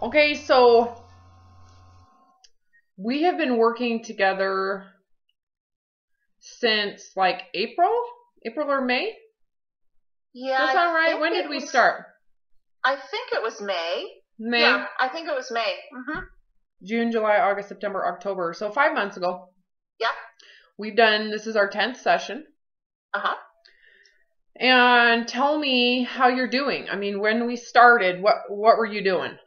Okay, so we have been working together since like April or May. Yeah, Does that I sound right? think When did it we was. start? I think it was May. May, Yeah, I think it was May. June, July, August, September, October. So 5 months ago, Yeah. this is our 10th session. Uh-huh. And tell me how you're doing. I mean, when we started, what were you doing?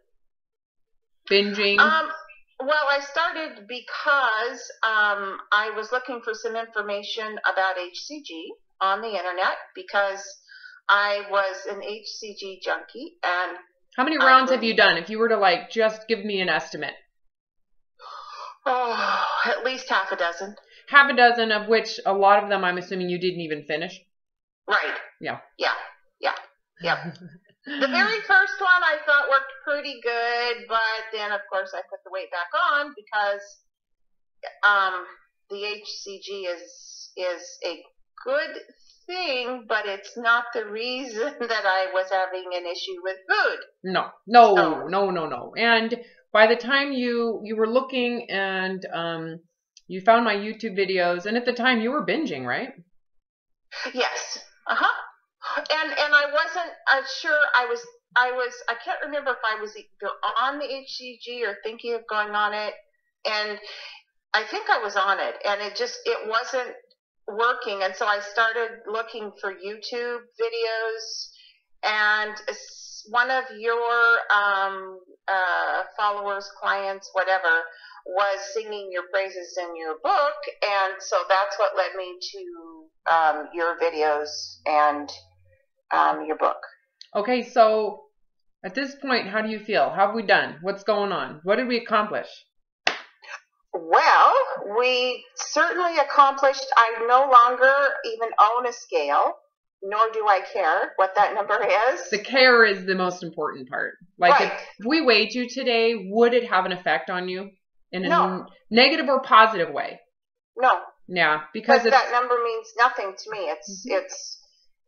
Binging? Um, well, I started because I was looking for some information about HCG on the internet because I was an HCG junkie and How many I rounds have you done? If you were to like just give me an estimate. at least half a dozen. Half a dozen, of which a lot of them I'm assuming you didn't even finish. Right. Yeah. Yeah. The very first one I thought worked pretty good, but then of course I put the weight back on because the HCG is a good thing, but it's not the reason that I was having an issue with food. No. And by the time you were looking and you found my YouTube videos, and at the time you were binging, right? Yes. And I wasn't sure. I can't remember if I was either on the HCG or thinking of going on it, and I think I was on it, and it wasn't working, and so I started looking for YouTube videos, and one of your followers, clients, whatever, was singing your praises in your book, and so that's what led me to your videos and your book. Okay, so at this point, how do you feel? How have we done? What's going on? What did we accomplish? Well, we certainly accomplished. I no longer even own a scale, nor do I care what that number is. The care is the most important part. Like, right. If we weighed you today, would it have an effect on you in a negative or positive way? No. Yeah, because that number means nothing to me.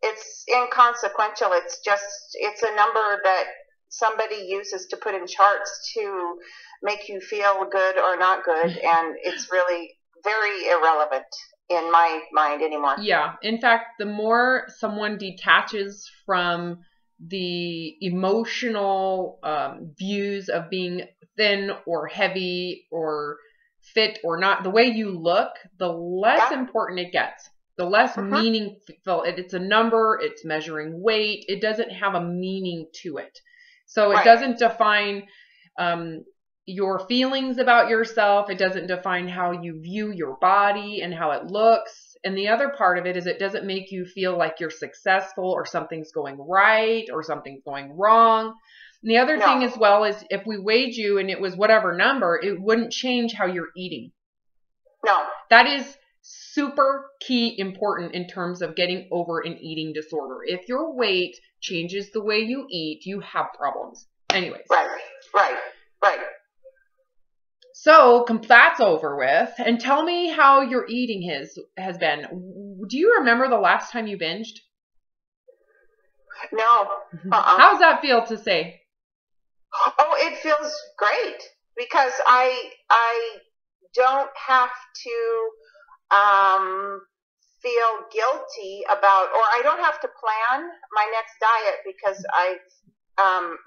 It's inconsequential. It's a number that somebody uses to put in charts to make you feel good or not good, and it's really very irrelevant in my mind anymore. Yeah. In fact, the more someone detaches from the emotional views of being thin or heavy or fit or not, the way you look, the less important it gets. The less meaningful. It's a number, it's measuring weight. It doesn't have a meaning to it. So it doesn't define your feelings about yourself. It doesn't define how you view your body and how it looks. And the other part of it is it doesn't make you feel like you're successful or something's going right or something's going wrong. And the other thing as well is if we weighed you and it was whatever number, it wouldn't change how you're eating. No. That is super key important in terms of getting over an eating disorder. If your weight changes the way you eat, you have problems. Anyways. Right. So that's over with. And tell me how your eating has been. Do you remember the last time you binged? No. How's that feel to say? Oh, it feels great because I don't have to feel guilty about, or I don't have to plan my next diet because I've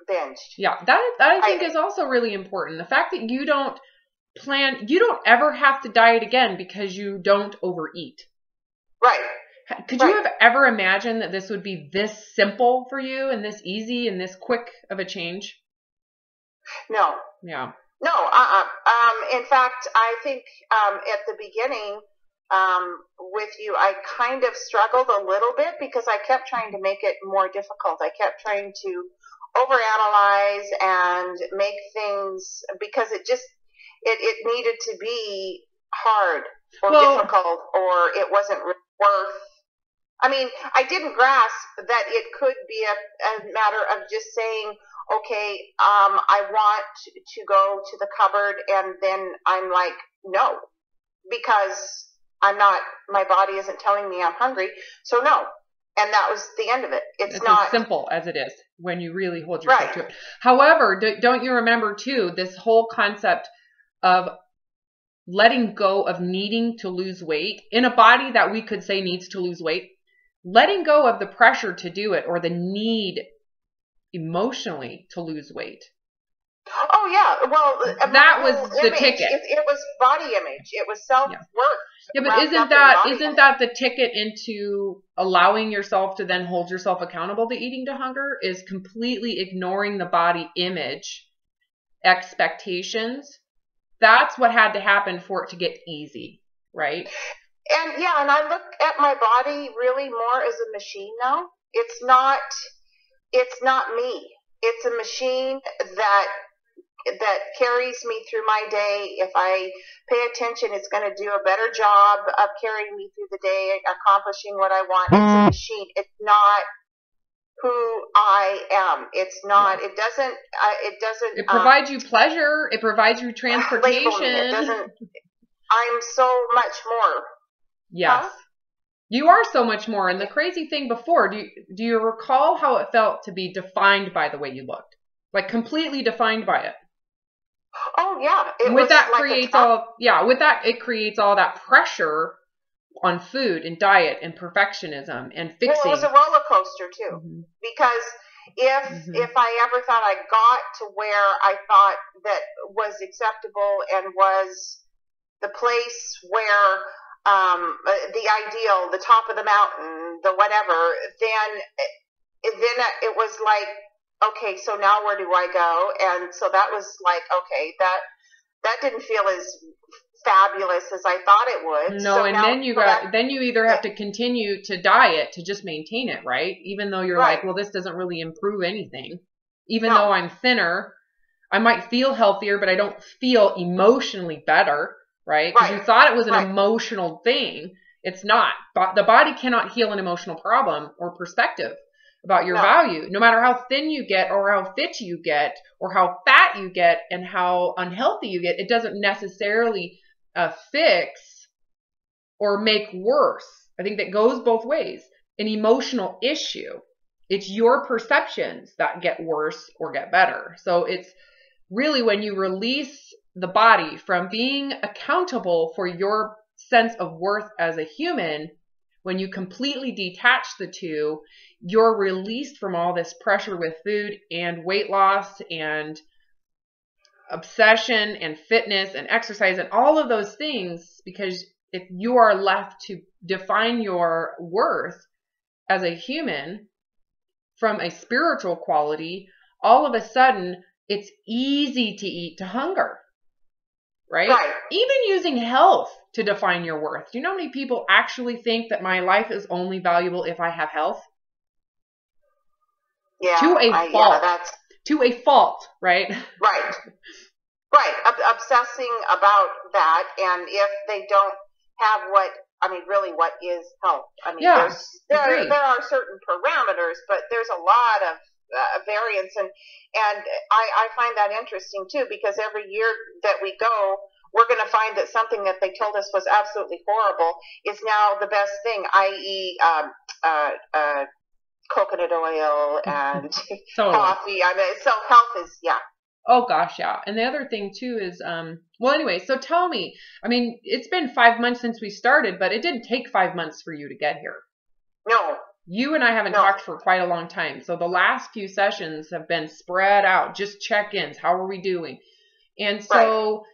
binged. Yeah, that I think is also really important. The fact that you don't ever have to diet again because you don't overeat. Right. Could you have ever imagined that this would be this simple for you and this easy and this quick of a change? No. Yeah. No. In fact, I think at the beginning with you, I kind of struggled a little bit because I kept trying to make it more difficult. I kept trying to overanalyze and make things because it needed to be hard or difficult, or it wasn't worth. I mean, I didn't grasp that it could be a matter of just saying, okay, I want to go to the cupboard, and then I'm like, no, because I'm not, my body isn't telling me I'm hungry, so no. And that was the end of it. It's It's not as simple as it is when you really hold yourself right. to it. However, don't you remember too, this whole concept of letting go of needing to lose weight in a body that we could say needs to lose weight, letting go of the pressure to do it or the need emotionally to lose weight. Oh yeah, well, that was the ticket. It was body image. It was self-worth. Yeah, but isn't that the ticket into allowing yourself to then hold yourself accountable to eating to hunger? Is completely ignoring the body image expectations. That's what had to happen for it to get easy, right? And yeah, and I look at my body really more as a machine now. It's not me. It's a machine that carries me through my day. If I pay attention, it's going to do a better job of carrying me through the day, accomplishing what I want. It's a machine. It's not who I am. It's not. It doesn't. It provides you pleasure. It provides you transportation. It doesn't. I'm so much more. Yes. Huh? You are so much more. And the crazy thing before, do you recall how it felt to be defined by the way you looked? Like completely defined by it. Oh yeah. It creates all that pressure on food and diet and perfectionism and fixing. Well, it was a roller coaster too. Mm-hmm. Because if I ever thought I got to where I thought that was acceptable and was the place where the ideal, the top of the mountain, the whatever, then it was like, okay, so now where do I go? And so that was like, okay, that didn't feel as fabulous as I thought it would. No, so and then you either have to continue to diet to just maintain it, right? Even though you're like, well, this doesn't really improve anything. Even though I'm thinner, I might feel healthier, but I don't feel emotionally better, right? Because you thought it was an emotional thing. It's not. The body cannot heal an emotional problem or perspective about your value, no matter how thin you get or how fit you get or how fat you get and how unhealthy you get. It doesn't necessarily fix or make worse. I think that goes both ways. An emotional issue, it's your perceptions that get worse or get better. So it's really when you release the body from being accountable for your sense of worth as a human, when you completely detach the two, you're released from all this pressure with food and weight loss and obsession and fitness and exercise and all of those things, because if you are left to define your worth as a human from a spiritual quality, all of a sudden it's easy to eat to hunger, right? Even using health to define your worth. Do you know how many people actually think that my life is only valuable if I have health? Yeah. To a fault. To a fault, right? Right. Obsessing about that, and if they don't have what is health? I mean, there are certain parameters, but there's a lot of variance, and I find that interesting too, because every year that we go, we're going to find that something that they told us was absolutely horrible is now the best thing, i.e., coconut oil and coffee. I mean, so health is, Oh gosh, yeah. And the other thing too is, well, anyway, so tell me, I mean, it's been 5 months since we started, but it didn't take 5 months for you to get here. No. You and I haven't talked for quite a long time. So the last few sessions have been spread out, just check-ins. How are we doing? And so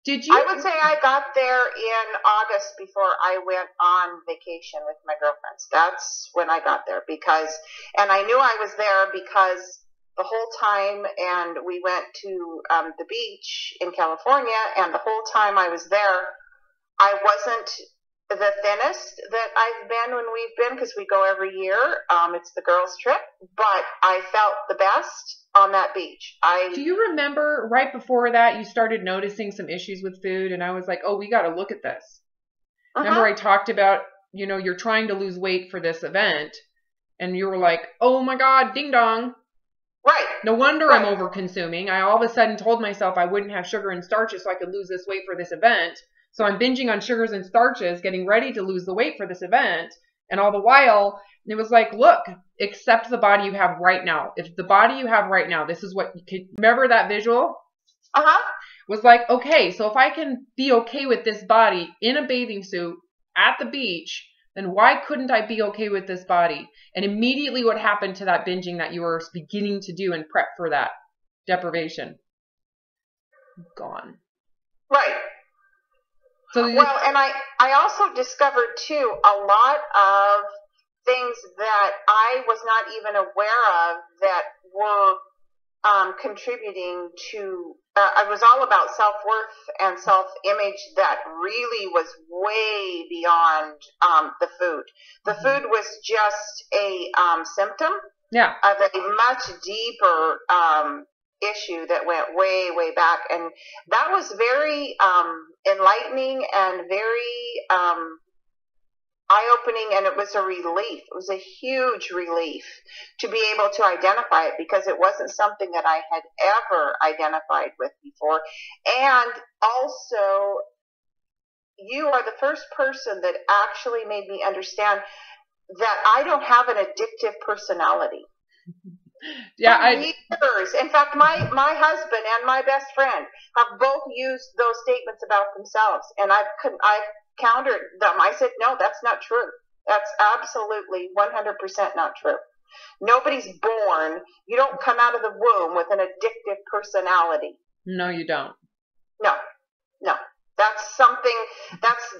did you? I would say I got there in August before I went on vacation with my girlfriends. That's when I got there and I knew I was there because the whole time, and we went to the beach in California, and the whole time I was there, I wasn't the thinnest that I've been when we've been, because we go every year. It's the girls' trip, but I felt the best on that beach. Do you remember right before that you started noticing some issues with food, and I was like, oh, we got to look at this. Remember I talked about, you're trying to lose weight for this event, and you were like, oh my God, ding dong. Right. No wonder I'm over consuming. I all of a sudden told myself I wouldn't have sugar and starches so I could lose this weight for this event. So I'm binging on sugars and starches, getting ready to lose the weight for this event. And all the while, it was like, look, accept the body you have right now. If the body you have right now, this is what you could, remember that visual? Was like, okay, so if I can be okay with this body in a bathing suit at the beach, then why couldn't I be okay with this body? And immediately what happened to that binging that you were beginning to do and prep for that deprivation? Gone. Right. So well, and I also discovered too a lot of things that I was not even aware of that were contributing to. I was all about self-worth and self-image that really was way beyond the food. The food was just a symptom of a much deeper issue that went way, way back. And that was very enlightening and very eye-opening, and it was a relief. It was a huge relief to be able to identify it, because it wasn't something that I had ever identified with before. And also, you are the first person that actually made me understand that I don't have an addictive personality. Years. In fact, my husband and my best friend have both used those statements about themselves, and I've countered them. I said, no, that's not true. That's absolutely 100% not true. Nobody's born. You don't come out of the womb with an addictive personality. No, you don't. No. That's something. That's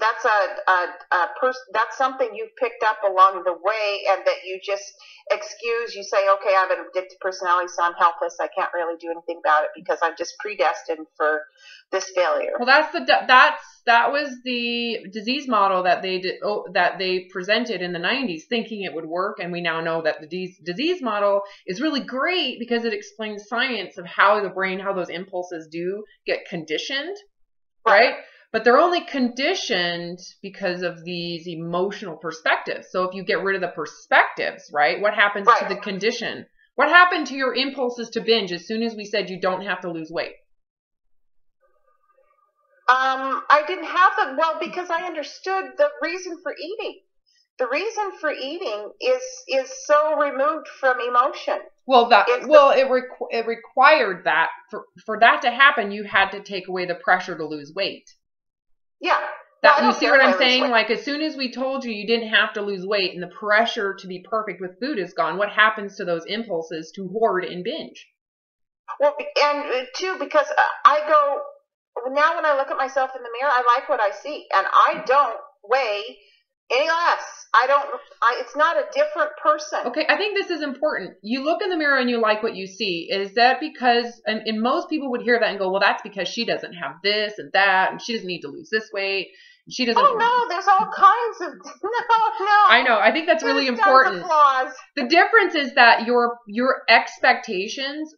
something you've picked up along the way, and that you just excuse. You say, okay, I have an addictive personality, so I'm helpless. I can't really do anything about it because I'm just predestined for this failure. Well, that was the disease model that they presented in the 90s, thinking it would work, and we now know that the disease model is really great because it explains science of how the brain, how those impulses do get conditioned. Right? But they're only conditioned because of these emotional perspectives. So if you get rid of the perspectives, right, what happens to the condition? What happened to your impulses to binge as soon as we said you don't have to lose weight? I didn't have them. Well, because I understood the reason for eating. The reason for eating is so removed from emotion. Well, it required that for that to happen, you had to take away the pressure to lose weight. Yeah. You see what I'm saying? Like, as soon as we told you didn't have to lose weight and the pressure to be perfect with food is gone, what happens to those impulses to hoard and binge? Well, and too, because I go, now when I look at myself in the mirror, I like what I see, and I don't weigh any less. It's not a different person. Okay, I think this is important. You look in the mirror and you like what you see. Is that because, and most people would hear that and go, well, that's because she doesn't have this and that, and she doesn't need to lose this weight. She doesn't. Oh, no, there's all kinds of, no. I know. I think that's really important. The difference is that your expectations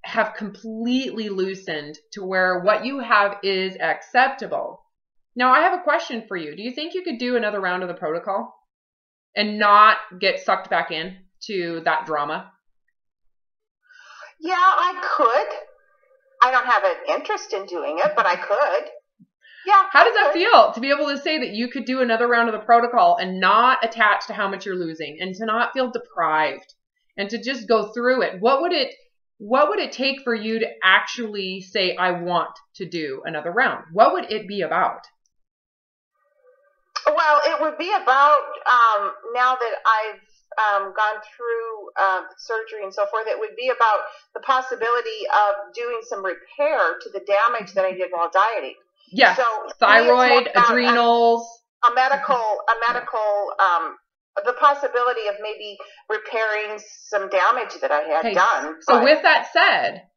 have completely loosened to where what you have is acceptable. Now, I have a question for you. Do you think you could do another round of the protocol and not get sucked back in to that drama? Yeah, I could. I don't have an interest in doing it, but I could. Yeah. How does that feel to be able to say that you could do another round of the protocol and not attach to how much you're losing, and to not feel deprived, and to just go through it? What would it take for you to actually say, I want to do another round? What would it be about? Well, it would be about, now that I've gone through surgery and so forth, it would be about the possibility of doing some repair to the damage that I did while dieting. Yes, so thyroid, adrenals. The possibility of maybe repairing some damage that I had done. So with that said,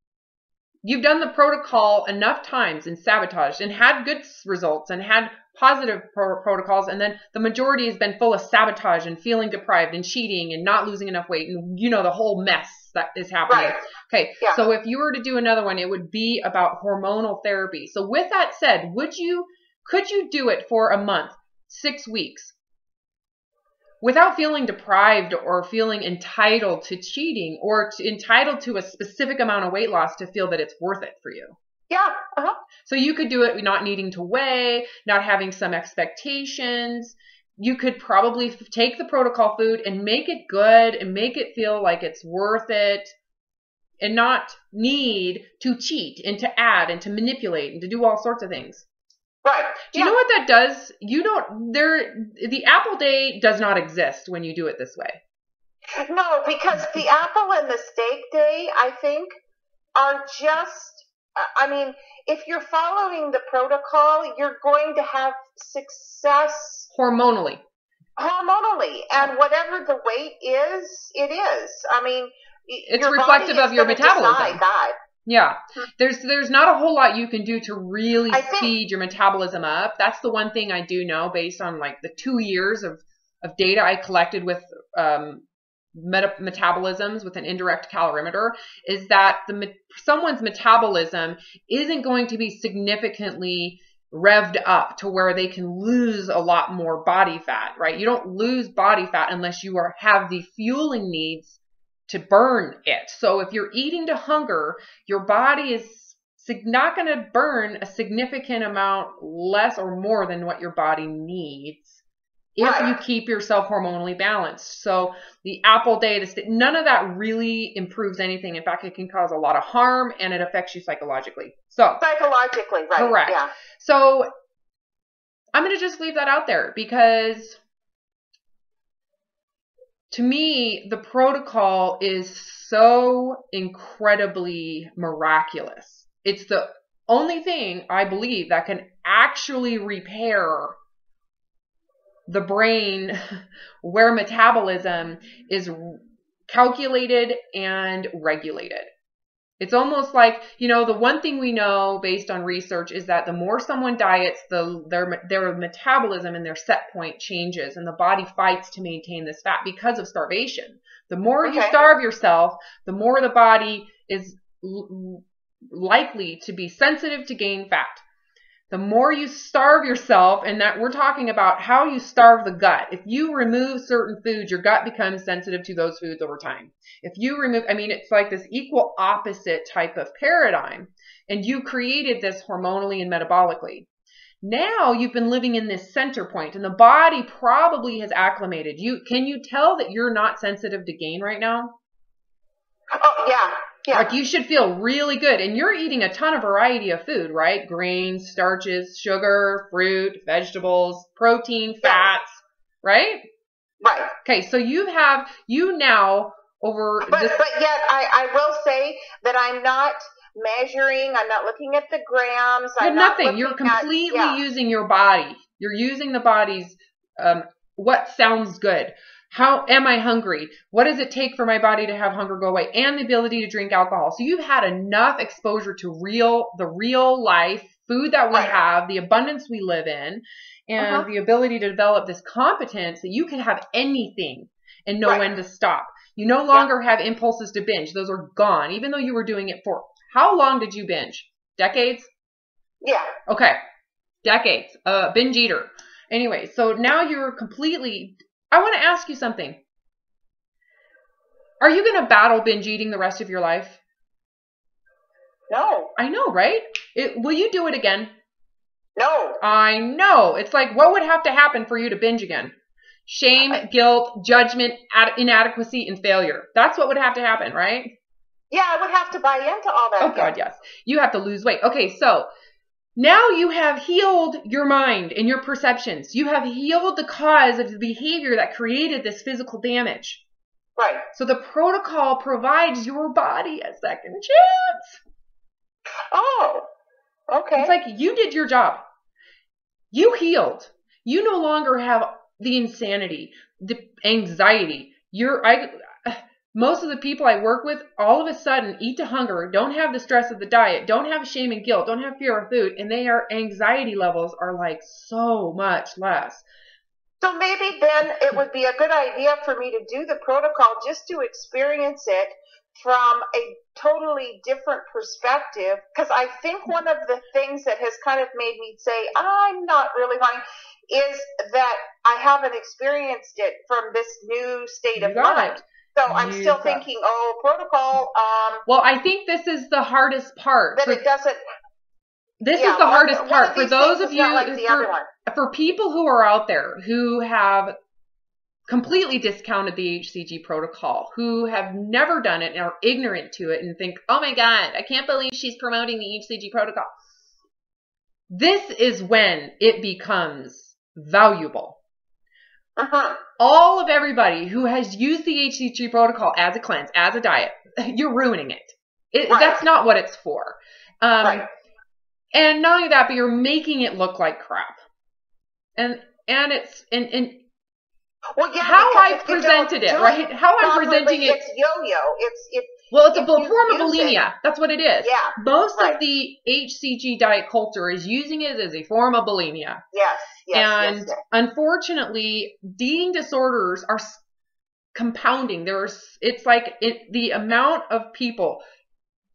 you've done the protocol enough times and sabotaged and had good results and had positive protocols, and then the majority has been full of sabotage and feeling deprived and cheating and not losing enough weight, and the whole mess that is happening. Right. Okay, yeah. So if you were to do another one, it would be about hormonal therapy. So with that said, could you do it for a month, 6 weeks, without feeling deprived or feeling entitled to cheating or entitled to a specific amount of weight loss to feel that it's worth it for you? Yeah. So you could do it not needing to weigh, not having some expectations, you could probably take the protocol food and make it good and make it feel like it's worth it and not need to cheat and to add and to manipulate and to do all sorts of things. Right. Do you know what that does? The apple day does not exist when you do it this way. No, because the apple and the steak day, I think, are just, I mean, if you're following the protocol, you're going to have success hormonally, and whatever the weight is, it is. I mean, it's reflective of your metabolism. Yeah, there's not a whole lot you can do to really speed your metabolism up. That's the one thing I do know based on like the 2 years of data I collected with metabolisms with an indirect calorimeter, is that someone's metabolism isn't going to be significantly revved up to where they can lose a lot more body fat, right? You don't lose body fat unless you have the fueling needs to burn it. So if you're eating to hunger, your body is not going to burn a significant amount less or more than what your body needs if you keep yourself hormonally balanced. So the apple day, none of that really improves anything. In fact, it can cause a lot of harm and it affects you psychologically. So psychologically, right. Correct. Yeah. So I'm going to just leave that out there because to me, the protocol is so incredibly miraculous. It's the only thing I believe that can actually repair the brain where metabolism is calculated and regulated. It's almost like, the one thing we know based on research is that the more someone diets, their metabolism and their set point changes, and the body fights to maintain this fat because of starvation. The more you starve yourself, the more the body is likely to be sensitive to gain fat. The more you starve yourself, and that we're talking about how you starve the gut. If you remove certain foods, your gut becomes sensitive to those foods over time. If you remove, it's like this equal opposite type of paradigm, and you created this hormonally and metabolically. Now you've been living in this center point, and the body probably has acclimated. Can you tell that you're not sensitive to gain right now? Oh, yeah. Yeah. Like you should feel really good. And you're eating a ton of variety of food, right? Grains, starches, sugar, fruit, vegetables, protein, fats, right? Right. Okay, so But yet I will say that I'm not measuring, I'm not looking at the grams. You're completely using your body. You're using the body's, what sounds good. How am I hungry? What does it take for my body to have hunger go away? And the ability to drink alcohol. So you've had enough exposure to the real life food that we have, the abundance we live in, and the ability to develop this competence that you can have anything and know when to stop. You no longer have impulses to binge. Those are gone. Even though you were doing it for, how long did you binge? Decades? Yeah. Okay. Decades. Binge eater. Anyway, so now you're completely... I want to ask you something. Are you going to battle binge eating the rest of your life? No. I know, right? Will you do it again? No. I know. It's like, what would have to happen for you to binge again? Shame, guilt, judgment, inadequacy, and failure. That's what would have to happen, right? Yeah, I would have to buy into all that. Oh, God, yes. You have to lose weight. Okay, so... now you have healed your mind and your perceptions. You have healed the cause of the behavior that created this physical damage. Right. So the protocol provides your body a second chance. Oh, okay. It's like you did your job. You healed. You no longer have the insanity, the anxiety. Most of the people I work with all of a sudden eat to hunger, don't have the stress of the diet, don't have shame and guilt, don't have fear of food, and their anxiety levels are like so much less. So maybe then it would be a good idea for me to do the protocol just to experience it from a totally different perspective, because I think one of the things that has kind of made me say I'm not really wanting is that I haven't experienced it from this new state of mind. So I'm still thinking, protocol. Well, I think this is the hardest part. That it doesn't. this is the hardest part for those of you, like the other one. For people who are out there who have completely discounted the HCG protocol, who have never done it and are ignorant to it and think, oh my God, I can't believe she's promoting the HCG protocol. This is when it becomes valuable. All of everybody who has used the HCG protocol as a cleanse, as a diet, you're ruining it. That's not what it's for. And not only that, but you're making it look like crap. And it's well, yeah, how I presented it, right? How I'm presenting it. It's yo-yo. It's a form of bulimia. That's what it is. Yeah. Most of the HCG diet culture is using it as a form of bulimia. Yes. And unfortunately, eating disorders are compounding. It's like the amount of people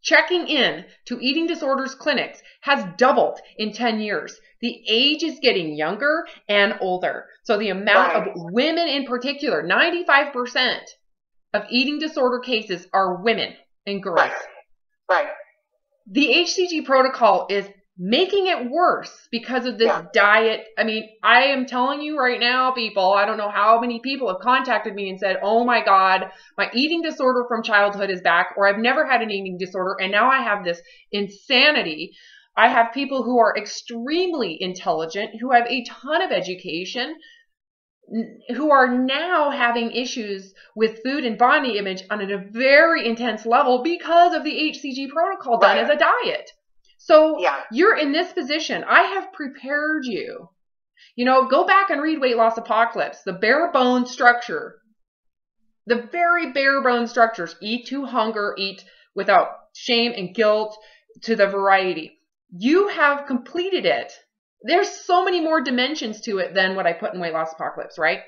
checking in to eating disorders clinics has doubled in 10 years. The age is getting younger and older. So the amount of women in particular, 95% of eating disorder cases are women and girls. Right. The HCG protocol is making it worse because of this diet. I mean, I am telling you right now, people, I don't know how many people have contacted me and said, oh my God, my eating disorder from childhood is back, or I've never had an eating disorder, and now I have this insanity. I have people who are extremely intelligent, who have a ton of education, who are now having issues with food and body image on a very intense level because of the HCG protocol done as a diet. So you're in this position. I have prepared you. You know, go back and read Weight Loss Apocalypse, the bare bone structure, the very bare bone structures. Eat to hunger, eat without shame and guilt, to the variety. You have completed it. There's so many more dimensions to it than what I put in Weight Loss Apocalypse, right?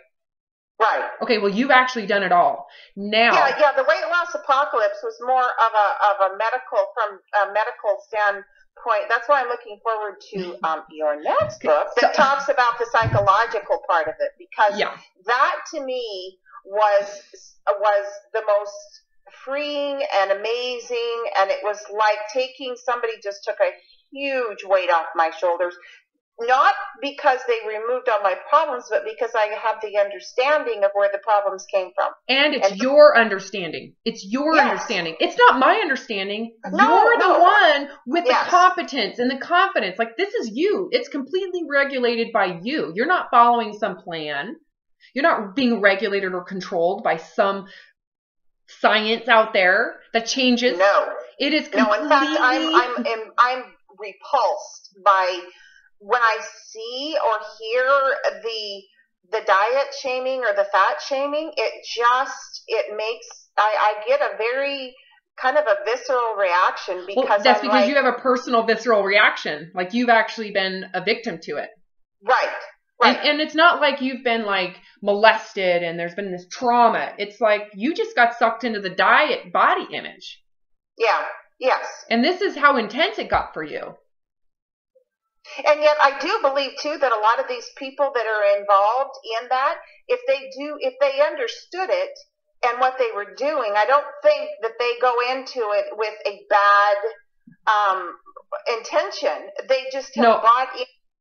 Right. Okay, well, you've actually done it all. Now. Yeah, the Weight Loss Apocalypse was more of a medical, from a medical standpoint. That's why I'm looking forward to your next book that talks about the psychological part of it, because that to me was the most freeing and amazing, and it was like somebody just took a huge weight off my shoulders. Not because they removed all my problems, but because I have the understanding of where the problems came from. And it's your understanding. It's your understanding. It's not my understanding. You're the one with the competence and the confidence. Like, this is you. It's completely regulated by you. You're not following some plan. You're not being regulated or controlled by some science out there that changes. No. It is completely... No, in fact, I'm repulsed by... when I see or hear the diet shaming or the fat shaming, it makes, I get a very kind of a visceral reaction, because that's because you have a personal visceral reaction. Like, you've actually been a victim to it. Right. And it's not like you've been like molested and there's been this trauma. It's like you just got sucked into the diet body image. Yeah. Yes. And this is how intense it got for you. And yet I do believe, too, that a lot of these people that are involved in that, if they understood it and what they were doing, I don't think that they go into it with a bad intention. They just have bought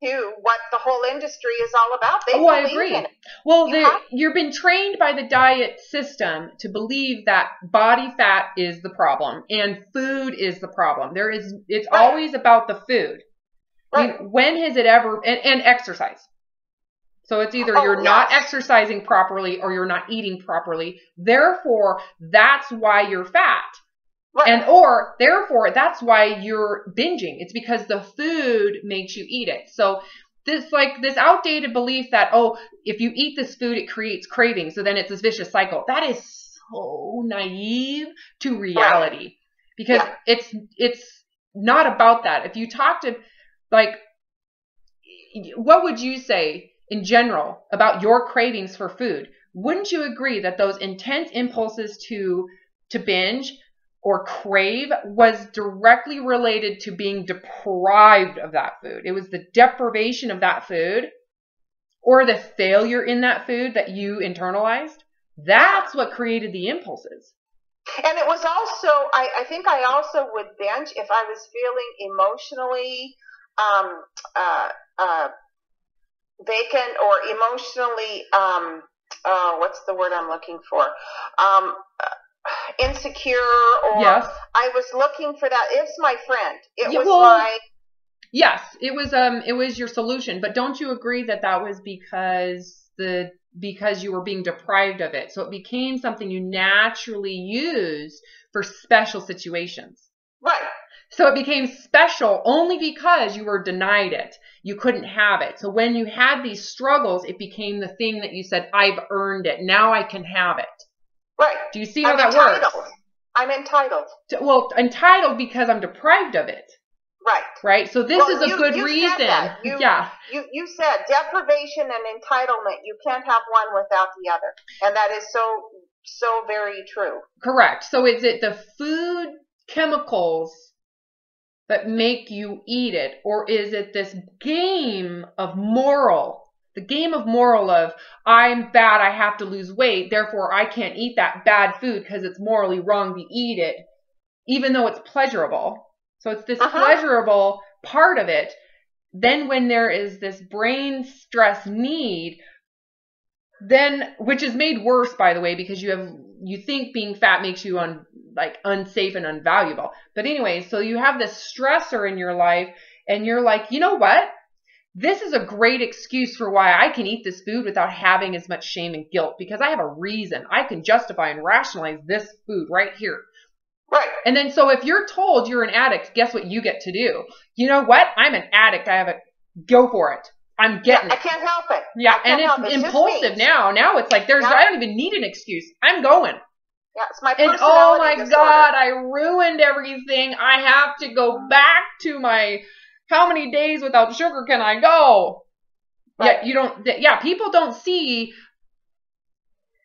into what the whole industry is all about. They I agree. In it. Well, you've been trained by the diet system to believe that body fat is the problem and food is the problem. It's always about the food. I mean, when has it ever, and exercise. So it's either you're not exercising properly or you're not eating properly. Therefore, that's why you're fat. Right. Therefore, that's why you're binging. It's because the food makes you eat it. So this outdated belief that, if you eat this food, it creates cravings. So then it's this vicious cycle. That is so naive to reality, because it's not about that. If you talk to, what would you say in general about your cravings for food? Wouldn't you agree that those intense impulses to binge or crave was directly related to being deprived of that food? It was the deprivation of that food or the failure in that food that you internalized. That's what created the impulses. And it was also, I think I also would binge if I was feeling emotionally um, uh, uh, vacant or emotionally, what's the word I'm looking for? Um, insecure, or Yes. I was looking for that. It's my friend. It was Well, my. yes, it was your solution, but don't you agree that that was because you were being deprived of it? So it became something you naturally use for special situations. Right. So it became special only because you were denied it. You couldn't have it. So when you had these struggles, it became the thing that you said, I've earned it. Now I can have it. Right. Do you see how that works? I'm entitled. Well, entitled because I'm deprived of it. Right. Right. So this is a good reason. Yeah. You said deprivation and entitlement. You can't have one without the other. And that is so very true. Correct. So is it the food chemicals that make you eat it? Or is it this game of moral? The game of moral of, I'm bad, I have to lose weight, therefore I can't eat that bad food because it's morally wrong to eat it, even though it's pleasurable. So it's this pleasurable part of it. Then when there is this brain stress need, then, which is made worse, by the way, because you think being fat makes you unsafe and unvaluable. But anyway, so you have this stressor in your life and you're like, you know what? This is a great excuse for why I can eat this food without having as much shame and guilt, because I have a reason. I can justify and rationalize this food right here. Right. And then so if you're told you're an addict, guess what you get to do? You know what? I'm an addict. I have it. Go for it. I'm getting it. I can't help it. Yeah, and it's impulsive now. Now it's like I don't even need an excuse. I'm going. Yeah, it's my personality disorder. Oh my disorder. God, I ruined everything. I have to go back to my, how many days without sugar can I go? Right. People don't see,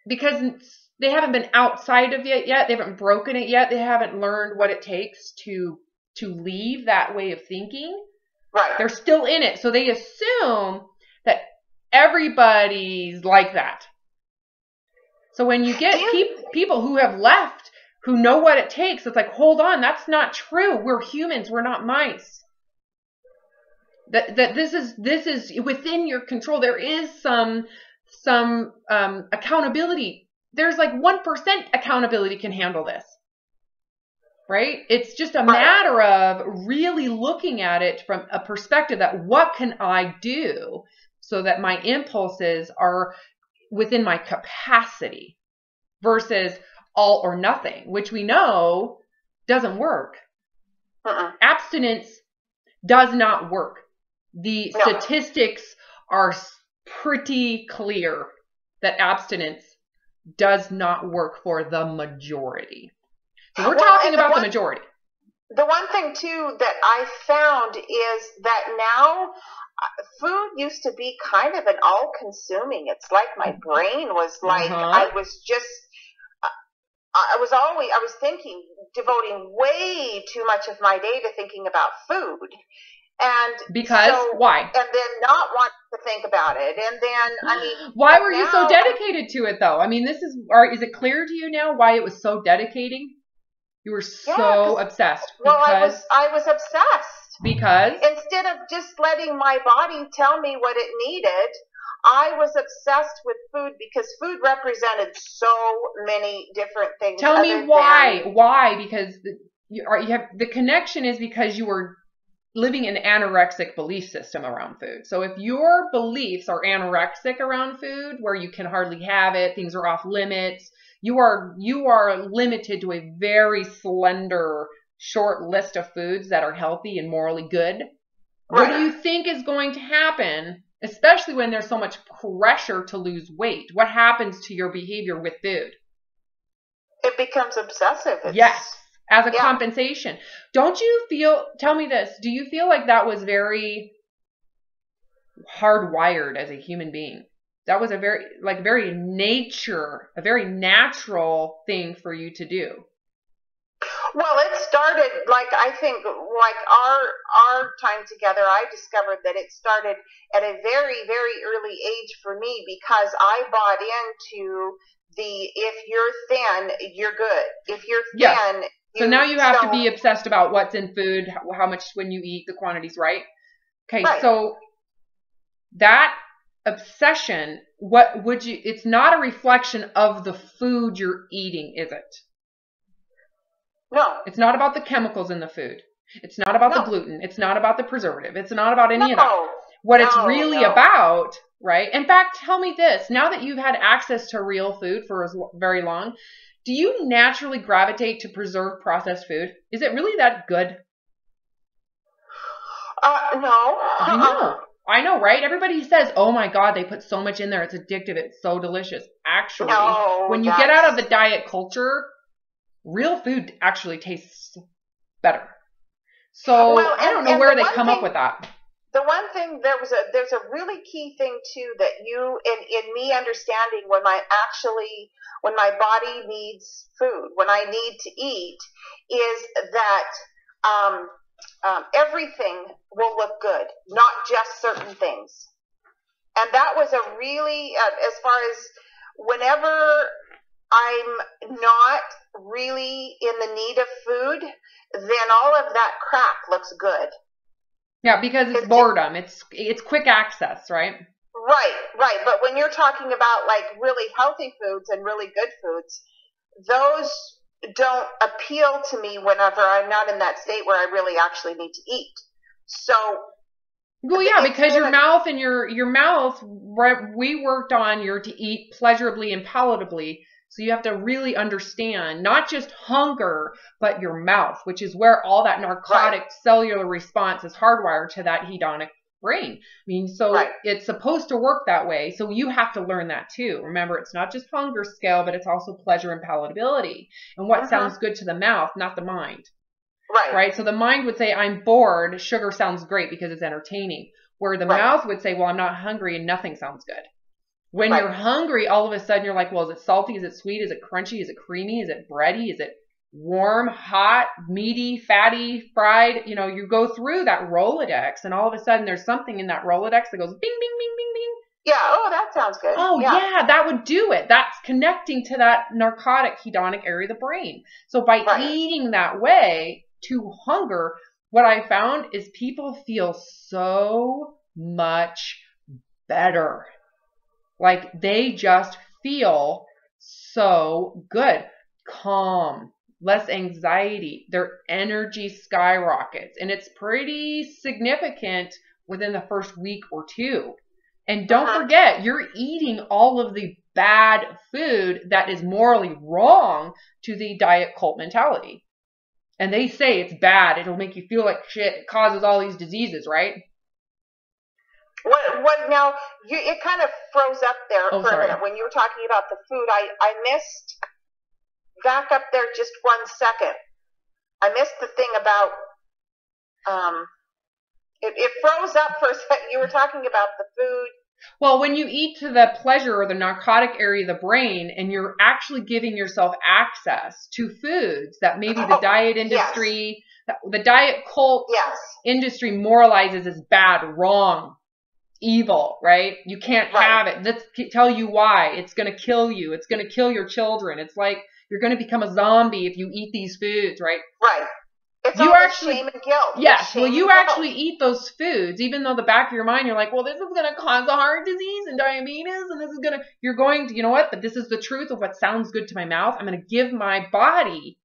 because they haven't been outside of it yet. They haven't broken it yet. They haven't learned what it takes to leave that way of thinking. Right. They're still in it. So they assume that everybody's like that. So when you get people who have left, who know what it takes, it's like, hold on, that's not true. We're humans. We're not mice. That this is within your control. There is some accountability. There's like 1% accountability can handle this. Right? It's just a matter of really looking at it from a perspective that what can I do so that my impulses are within my capacity versus all or nothing, which we know doesn't work. Abstinence does not work. The statistics are pretty clear that abstinence does not work for the majority. So we're talking about the majority. The one thing, too, that I found is that now food used to be kind of an all-consuming. It's like my brain was like, I was thinking, devoting way too much of my day to thinking about food. And why? And then not want to think about it. And then, why were you so dedicated to it, though? I mean, is it clear to you now why it was so dedicating? You were so obsessed. Well, I was obsessed. Because? Instead of just letting my body tell me what it needed, I was obsessed with food because food represented so many different things. Tell me why. Why? Because the connection is because you were living an anorexic belief system around food. So if your beliefs are anorexic around food, where you can hardly have it, things are off limits, you are limited to a very slender, short list of foods that are healthy and morally good. What do you think is going to happen, especially when there's so much pressure to lose weight? What happens to your behavior with food? It becomes obsessive. Yes. As a compensation. Don't you feel, tell me this, do you feel like that was very hardwired as a human being? That was a very natural thing for you to do. Well, it started, I think, our time together, I discovered that it started at a very, very early age for me because I bought into if you're thin, you're good. If you're thin... So now you have to be obsessed about what's in food, how much when you eat, the quantities, right? Okay, Right. so that obsession, what would you, it's not a reflection of the food you're eating, is it? No. It's not about the chemicals in the food. It's not about the No. gluten. It's not about the preservative. It's not about any of that. No. What it's No, really no. about, right? In fact, tell me this. Now that you've had access to real food for very long, do you naturally gravitate to preserved processed food? Is it really that good? No. I know, right? Everybody says, oh my God, they put so much in there. It's addictive. It's so delicious. Actually, No, when you get out of the diet culture, real food actually tastes better. So Well, I don't know where they come up with that. The one thing, there's a really key thing too that you, in me understanding when my body needs food, when I need to eat, is that everything will look good, not just certain things. And that was a really, as far as whenever I'm not really in the need of food, then all of that crap looks good. Yeah, because it's boredom. It's quick access, right? Right. But when you're talking about like really healthy foods and really good foods, those don't appeal to me whenever I'm not in that state where I really actually need to eat. So, well, yeah, because your mouth and your mouth, right, we worked on your to eat pleasurably and palatably. So you have to really understand not just hunger, but your mouth, which is where all that narcotic cellular response is hardwired to that hedonic brain. I mean, so it's supposed to work that way. So you have to learn that too. Remember, it's not just hunger scale, but it's also pleasure and palatability. And what sounds good to the mouth, not the mind. Right. So the mind would say, I'm bored. Sugar sounds great because it's entertaining. Where the mouth would say, well, I'm not hungry and nothing sounds good. When you're hungry, all of a sudden you're like, well, is it salty? Is it sweet? Is it crunchy? Is it creamy? Is it bready? Is it warm, hot, meaty, fatty, fried? You know, you go through that Rolodex and all of a suden there's something in that Rolodex that goes bing, bing, bing, bing, bing. Yeah. Oh, that sounds good. Oh, yeah, that would do it. That's connecting to that narcotic hedonic area of the brain. So by eating that way to hunger, what I found is people feel so much better. Like they just feel so good, calm, less anxiety. Their energy skyrockets. And it's pretty significant within the first week or two. And don't forget, you're eating all of the bad food that is morally wrong to the diet cult mentality. And they say it's bad. It'll make you feel like shit. It causes all these diseases, right? What now? It kind of froze up there for a minute when you were talking about the food. I missed. Back up there just 1 second. I missed the thing about. It froze up for a second. You were talking about the food. Well, when you eat to the pleasure or the narcotic area of the brain, and you're actually giving yourself access to foods that maybe the diet industry, the diet cult industry moralizes as bad, wrong, evil, right? You can't have it. Let's tell you why. It's going to kill you. It's going to kill your children. It's like you're going to become a zombie if you eat these foods, right? Right. It's all actually, shame and guilt. Yes. Well, you actually eat those foods, even though the back of your mind, you're like, well, this is going to cause a heart disease and diabetes, and this is going to, you're going to, you know what? But this is the truth of what sounds good to my mouth. I'm going to give my body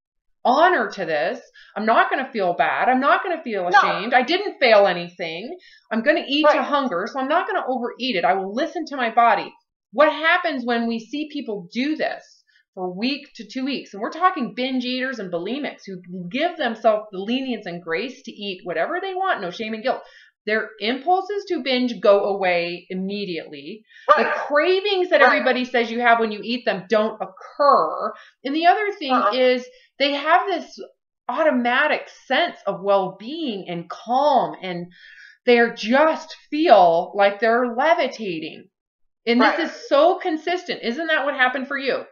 honor to this. I'm not going to feel bad. I'm not going to feel ashamed. I didn't fail anything. I'm going to eat to hunger, so I'm not going to overeat it. I will listen to my body. What happens when we see people do this for a week to 2 weeks? And we're talking binge eaters and bulimics who give themselves the lenience and grace to eat whatever they want, no shame and guilt. Their impulses to binge go away immediately. The cravings that everybody says you have when you eat them don't occur. And the other thing is they have this automatic sense of well-being and calm, and they just feel like they're levitating. And this is so consistent. Isn't that what happened for you?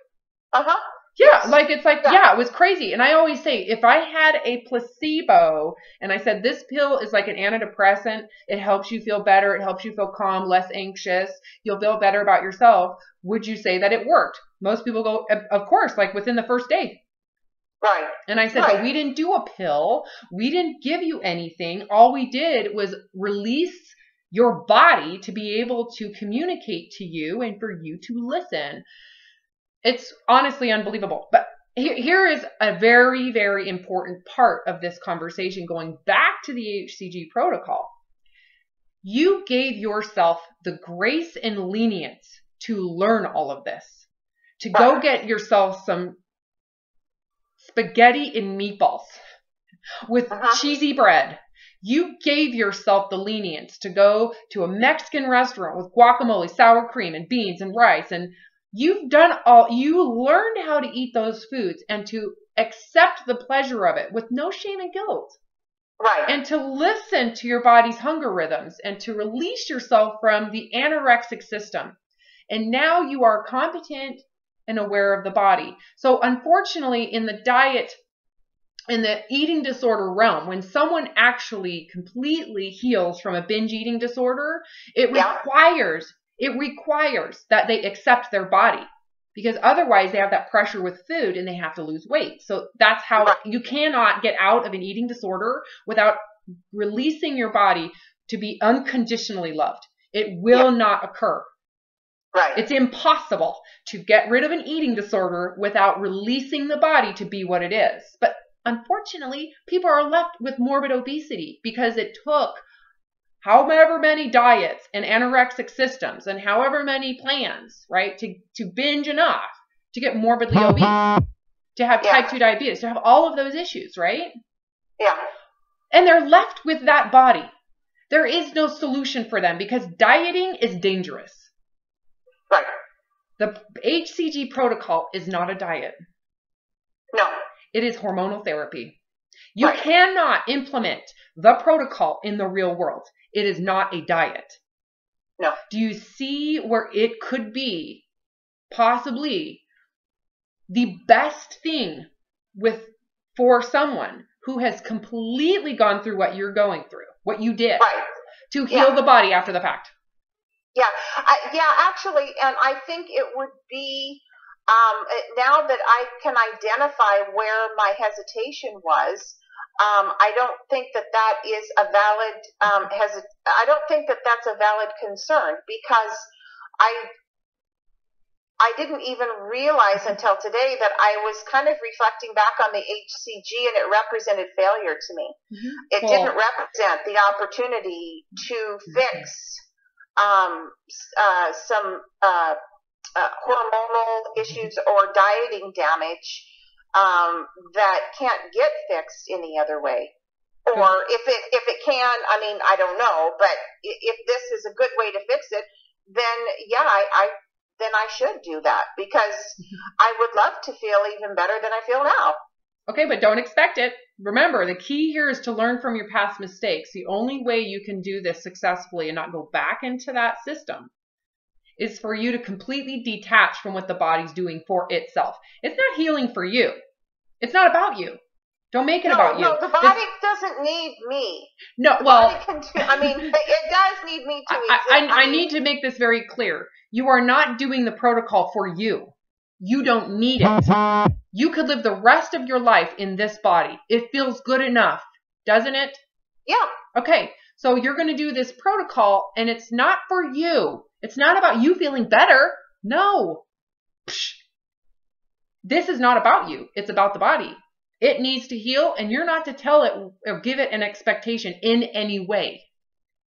Yeah, like it's like, it was crazy. And I always say, if I had a placebo and I said, this pill is like an antidepressant, it helps you feel better, it helps you feel calm, less anxious, you'll feel better about yourself, would you say that it worked? Most people go, of course, like within the first day. Right. And I said, but we didn't do a pill. We didn't give you anything. All we did was release your body to be able to communicate to you and for you to listen. It's honestly unbelievable. But here is a very, very important part of this conversation going back to the HCG protocol. You gave yourself the grace and lenience to learn all of this, to go get yourself some spaghetti and meatballs with cheesy bread. You gave yourself the lenience to go to a Mexican restaurant with guacamole, sour cream, and beans and rice. And you learned how to eat those foods and to accept the pleasure of it with no shame and guilt. Right. And to listen to your body's hunger rhythms and to release yourself from the anorexic system. And now you are competent and aware of the body. So unfortunately, in the diet, in the eating disorder realm, when someone actually completely heals from a binge eating disorder, it requires that they accept their body, because otherwise they have that pressure with food and they have to lose weight. So that's how you cannot get out of an eating disorder without releasing your body to be unconditionally loved. It will not occur. Right. It's impossible to get rid of an eating disorder without releasing the body to be what it is. But unfortunately, people are left with morbid obesity because it took however many diets and anorexic systems and however many plans, right, to binge enough to get morbidly obese, to have type 2 diabetes, to have all of those issues, right? Yeah. And they're left with that body. There is no solution for them because dieting is dangerous. Right. The HCG protocol is not a diet. No. It is hormonal therapy. You cannot implement the protocol in the real world. It is not a diet. No. Do you see where it could be possibly the best thing for someone who has completely gone through what you're going through, what you did, to heal the body after the fact? Yeah. Actually, and I think it would be, now that I can identify where my hesitation was, I don't think that is a valid, I don't think that that's a valid concern, because I didn't even realize until today that I was kind of reflecting back on the HCG, and it represented failure to me. Mm-hmm. It didn't represent the opportunity to fix some hormonal issues or dieting damage that can't get fixed any other way. Or if it can, I mean, I don't know, but if this is a good way to fix it, then I should do that, because I would love to feel even better than I feel now. Okay, but don't expect it. Remember, the key here is to learn from your past mistakes. The only way you can do this successfully and not go back into that system is for you to completely detach from what the body's doing for itself. It's not healing for you. It's not about you. Don't make it about you. No, the body doesn't need me. No, it does need me to exist. I need to make this very clear. You are not doing the protocol for you. You don't need it. You could live the rest of your life in this body. It feels good enough, doesn't it? Yeah. Okay, so you're going to do this protocol, and it's not for you. It's not about you feeling better. No. Psh. This is not about you. It's about the body. It needs to heal, and you're not to tell it or give it an expectation in any way.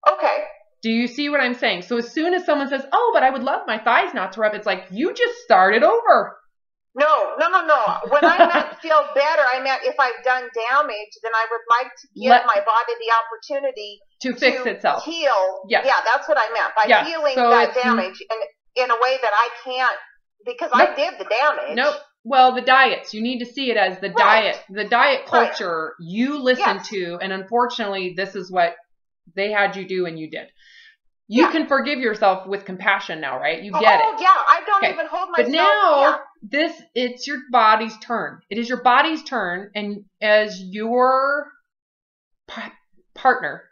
Okay. Do you see what I'm saying? So as soon as someone says, oh, but I would love my thighs not to rub, it's like, you just started over. No. When I meant feel better, I meant if I've done damage, then I would like to give my body the opportunity to fix itself. Heal. Yes. Yeah, that's what I meant. By healing that damage in a way that I can't, because I did the damage. Nope. Well, the diets, you need to see it as the diet culture you listen to, and unfortunately, this is what they had you do and you did. You can forgive yourself with compassion now, right? You get it. Oh, yeah. I don't even hold myself. But now, it's your body's turn. It is your body's turn, and as your partner,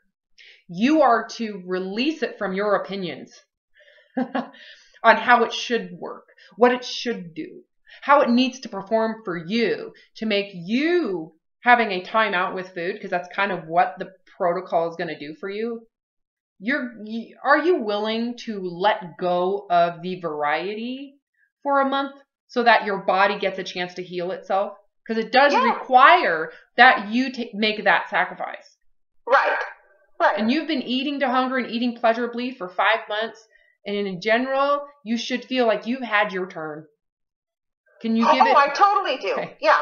you are to release it from your opinions on how it should work, what it should do, how it needs to perform for you to make you having a timeout with food, because that's kind of what the protocol is going to do for you. Are you willing to let go of the variety for a month so that your body gets a chance to heal itself? Because it does require that you make that sacrifice. Right. Right. And you've been eating to hunger and eating pleasurably for 5 months. And in general, you should feel like you've had your turn. Can you give it? Oh, I totally do. Okay. Yeah.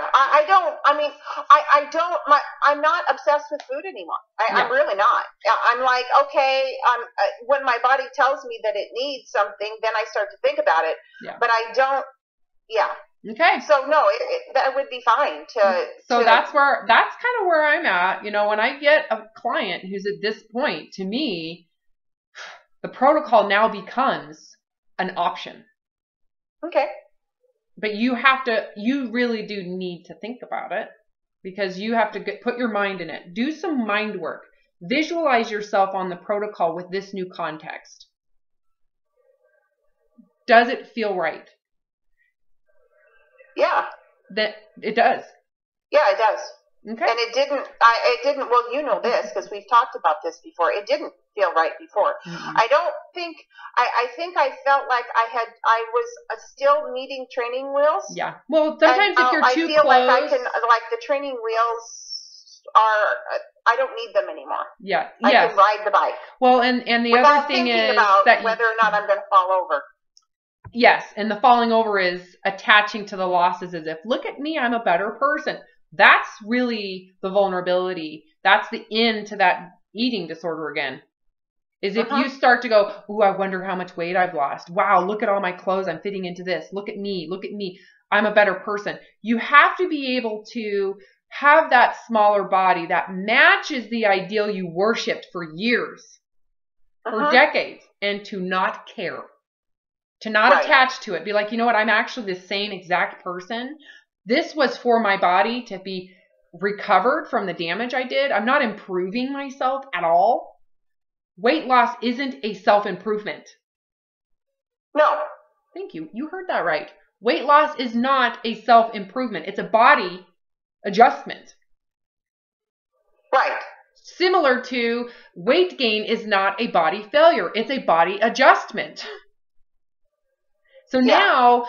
I'm not obsessed with food anymore. I'm really not. I'm like, okay, when my body tells me that it needs something, then I start to think about it. Yeah. But I don't, Okay. So no, that would be fine that's kind of where I'm at. You know, when I get a client who's at this point, to me, the protocol now becomes an option. Okay. But you really do need to think about it, because you have to put your mind in it. Do some mind work. Visualize yourself on the protocol with this new context. Does it feel right? Yeah. That it does. Yeah, it does. Okay. And it didn't, well, you know this, because we've talked about this before. It didn't feel right before. Mm-hmm. I think I felt like I was still needing training wheels. Yeah. Well, sometimes if you're too close. I feel like the training wheels I don't need them anymore. Yeah. I can ride the bike. Well, and the other thing is about that whether or not I'm going to fall over. Yes, and the falling over is attaching to the losses as if, look at me, I'm a better person. That's really the vulnerability. That's the end to that eating disorder again. Is if you start to go, ooh, I wonder how much weight I've lost. Wow, look at all my clothes. I'm fitting into this. Look at me. Look at me. I'm a better person. You have to be able to have that smaller body that matches the ideal you worshipped for years, for decades, and to not care. To not attach to it. Be like, you know what? I'm actually the same exact person. This was for my body to be recovered from the damage I did. I'm not improving myself at all. Weight loss isn't a self-improvement. No. Thank you. You heard that right. Weight loss is not a self-improvement. It's a body adjustment. Right. Similar to weight gain is not a body failure. It's a body adjustment. So now,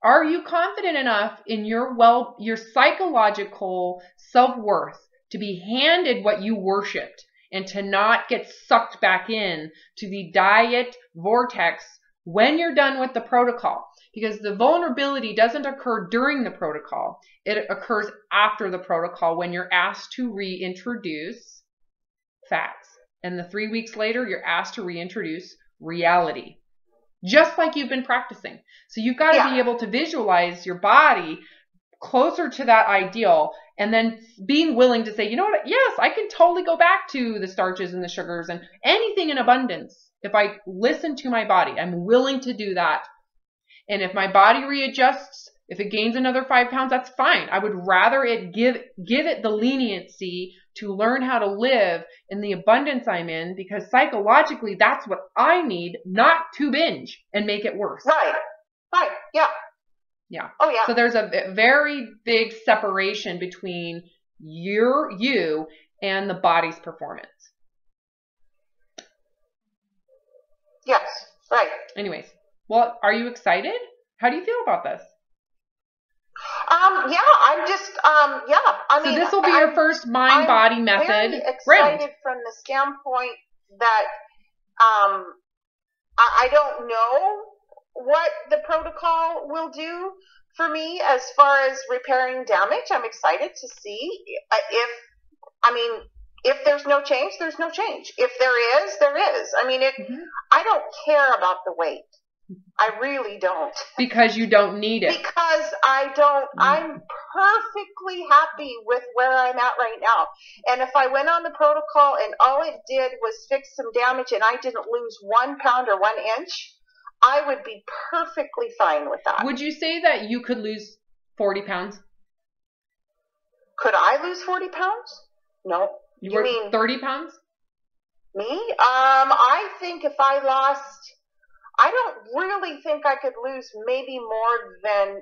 are you confident enough in your psychological self-worth to be handed what you worshipped and to not get sucked back in to the diet vortex when you're done with the protocol? Because the vulnerability doesn't occur during the protocol. It occurs after the protocol when you're asked to reintroduce fats. And the 3 weeks later, you're asked to reintroduce reality. Just like you've been practicing. So you've got to be able to visualize your body closer to that ideal, and then being willing to say, you know what? Yes, I can totally go back to the starches and the sugars and anything in abundance. If I listen to my body, I'm willing to do that. And if my body readjusts, if it gains another 5 pounds, that's fine. I would rather it give it the leniency to learn how to live in the abundance I'm in, because psychologically that's what I need, not to binge and make it worse. Right. Yeah. Yeah. Oh yeah. So there's a very big separation between you and the body's performance. Yes. Right. Anyways, well, are you excited? How do you feel about this? Yeah, I'm just, So this will be your first mind-body method. I'm very excited from the standpoint that I don't know what the protocol will do for me as far as repairing damage. I'm excited to see if there's no change, there's no change. If there is, there is. I mean, I don't care about the weight. I really don't. Because you don't need it. Because I don't. I'm perfectly happy with where I'm at right now. And if I went on the protocol and all it did was fix some damage and I didn't lose 1 pound or 1 inch, I would be perfectly fine with that. Would you say that you could lose 40 pounds? Could I lose 40 pounds? No. You mean 30 pounds? Me? I think if I lost... I don't really think I could lose maybe more than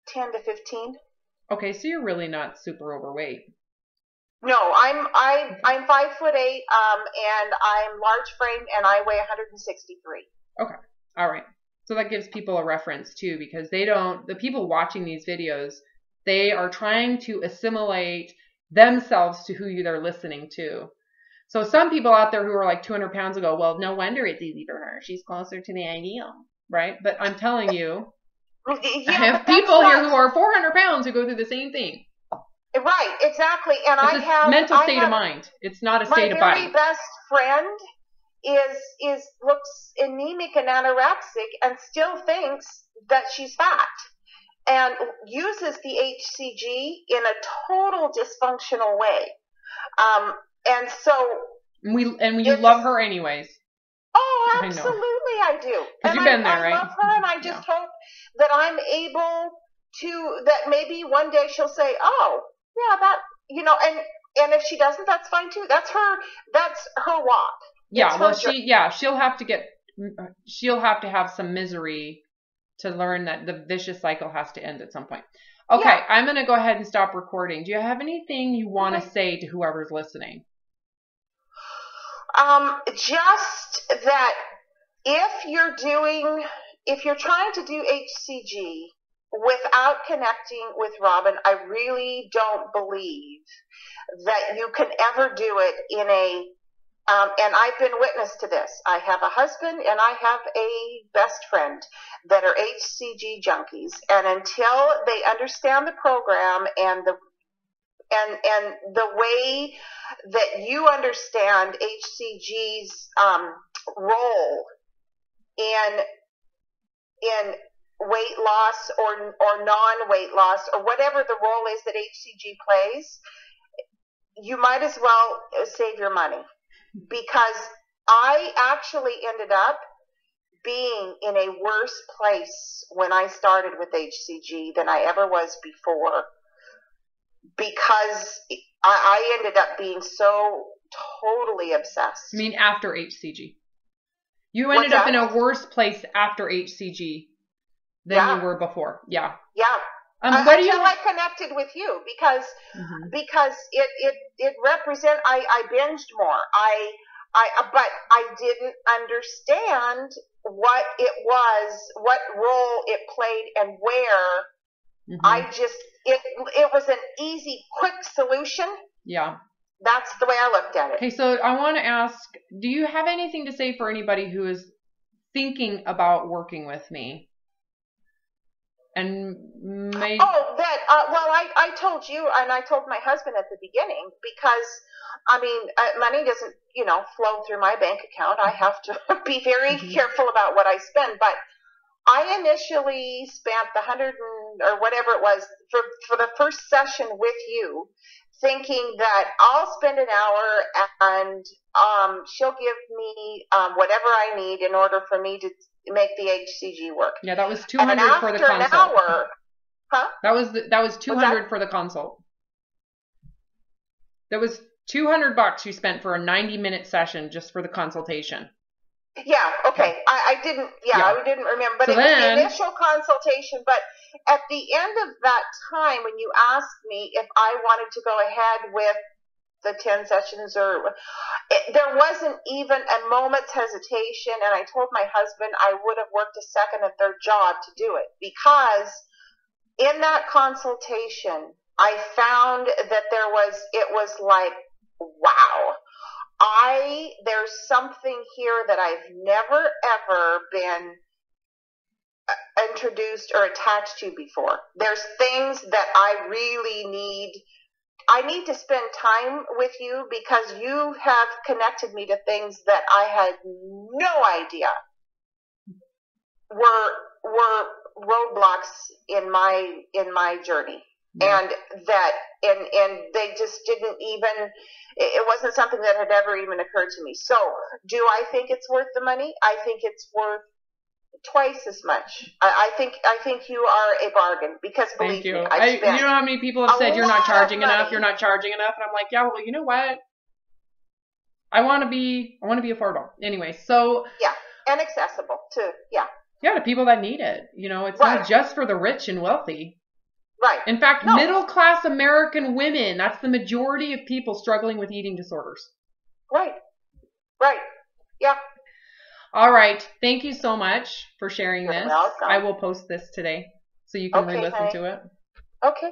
10 to 15. Okay, so you're really not super overweight. No, I'm 5'8", and I'm large frame, and I weigh 163. Okay, all right. So that gives people a reference too, because the people watching these videos, they are trying to assimilate themselves to who they're listening to. So some people out there who are like 200 pounds will go, well, no wonder it's easy for her. She's closer to the ideal, right? But I'm telling you, I have people here who are 400 pounds who go through the same thing. Right, exactly. And it's a mental state of mind. It's not a state of body. My very best friend looks anemic and anorexic and still thinks that she's fat, and uses the HCG in a total dysfunctional way. And so you love her anyways. Oh, absolutely, I do. Because you've been there, right? I love her, and I just hope that I'm able to. That maybe one day she'll say, "Oh, yeah, that," and if she doesn't, that's fine too. That's her walk. Yeah, well, she'll have to have some misery to learn that the vicious cycle has to end at some point. Okay, yeah. I'm going to go ahead and stop recording. Do you have anything you want to say to whoever's listening? Just that if you're trying to do HCG without connecting with Robin, I really don't believe that you can ever do it in a and I've been witness to this. I have a husband and I have a best friend that are HCG junkies, and until they understand the program and the way that you understand HCG's role in weight loss or non-weight loss, or whatever the role is that HCG plays, you might as well save your money. Because I actually ended up being in a worse place when I started with HCG than I ever was before, because I ended up being so totally obsessed. I mean, after HCG. You ended up in a worse place after HCG than you were before. Yeah. Yeah. Until I connected with you, because it represent. I binged more. But I didn't understand what it was, what role it played, and where. It was an easy, quick solution. Yeah. That's the way I looked at it. Okay, so I want to ask, do you have anything to say for anybody who is thinking about working with me? And I told you, and I told my husband at the beginning, because I mean, money doesn't flow through my bank account. I have to be very careful about what I spend. But I initially spent the $100 or whatever it was for the first session with you, thinking that I'll spend an hour and she'll give me whatever I need in order for me to make the HCG work. Yeah, that was $200 for the consult. After an hour, huh? That was $200 for the consult. That was $200 you spent for a 90-minute session just for the consultation. Yeah. Okay. I didn't remember, but so it was the initial consultation. But at the end of that time, when you asked me if I wanted to go ahead with the 10 sessions, there wasn't even a moment's hesitation. And I told my husband I would have worked a second and third job to do it, because in that consultation, I found that it was like, wow, there's something here that I've never ever been introduced or attached to before. There's things that I really need. I need to spend time with you, because you have connected me to things that I had no idea were roadblocks in my journey. Yeah. And they just didn't even, it wasn't something that had ever even occurred to me. So do I think it's worth the money? I think it's worth twice as much. I think you are a bargain, because believe me, you know how many people have said you're not charging enough, and I'm like, yeah, well, you know what? I want to be affordable. Anyway, so yeah. And accessible to, yeah. Yeah, to people that need it. You know, it's Right. not just for the rich and wealthy. Right. In fact, No. middle-class American women, that's the majority of people struggling with eating disorders. Right. Right. Yeah. All right. Thank you so much for sharing You're this. welcome. I will post this today so you can Okay, re-listen honey. to it. Okay.